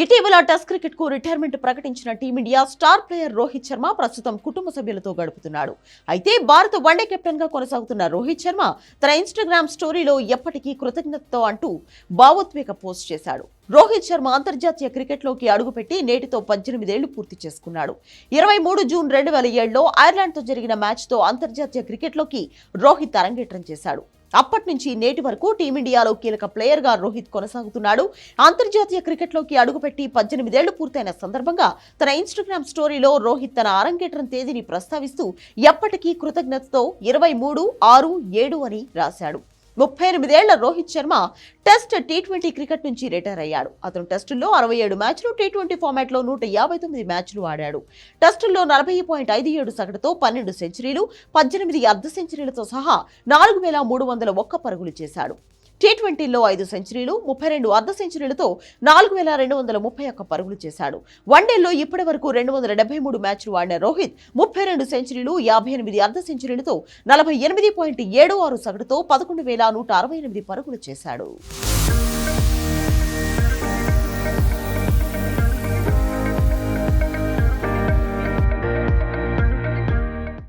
ఇటీవల test cricket కు retirement ప్రకటించిన team India star player Rohit Sharma ప్రస్తుతం కుటుంబ సభ్యులతో గడుపుతున్నాడు. అయితే భారత వన్డే కెప్టెన్ గా కొనసాగుతున్న రోహిత్ శర్మ తన ఇన్స్టాగ్రామ్ స్టోరీలో ఎప్పటికీ కృతజ్ఞతతో అంటూ భావోద్వేగ పోస్ట్ చేశాడు. రోహిత్ శర్మ అంతర్జాతీయ క్రికెట్లోకి అడుగుపెట్టి నేటితో 18 ఏళ్లు పూర్తి చేసుకున్నాడు. 23 జూన్ 2007లో ఐర్లాండ్తో జరిగిన మ్యాచ్తో అంతర్జాతీయ క్రికెట్లోకి రోహిత్ అరంగేట్రం చేశాడు. అప్పటి నుంచి నేటి వరకు టీమిండియాలో కీలక ప్లేయర్ గా రోహిత్ కొనసాగుతున్నాడు. అంతర్జాతీయ క్రికెట్లోకి అడుగుపెట్టి 18 ఏళ్లు పూర్తయిన సందర్భంగా తన ఇన్స్టాగ్రామ్ స్టోరీలో రోహిత్ తన అరంగేట్రం తేదీని ప్రస్తావిస్తూ ఎప్పటికీ కృతజ్ఞతతో 23/6/7 అని రాశాడు. 38 ఏళ్ల Rohit Sharma test T20 cricket నుంచి రిటైర్ అయ్యాడు. అతను టెస్టుల్లో 67 మ్యాచ్లు, టీ20 ఫార్మాట్లో 159 మ్యాచ్లు ఆడాడు. టెస్టుల్లో 40.57 సగటుతో 12 సెంచరీలు, 18 అర్ధ సెంచరీలతో సహా 4301 పరుగులు చేశాడు. టీ20లో 5 సెంచరీలు, 32 అర్ధ సెంచరీలతో 4231 పరుగులు చేశాడు. వన్డేల్లో ఇప్పటి వరకు 273 మ్యాచ్లు ఆడిన రోహిత్ 32 సెంచరీలు, 58 అర్ధ సెంచరీలతో 48.76 సగటుతో 11,168 పరుగులు చేశాడు.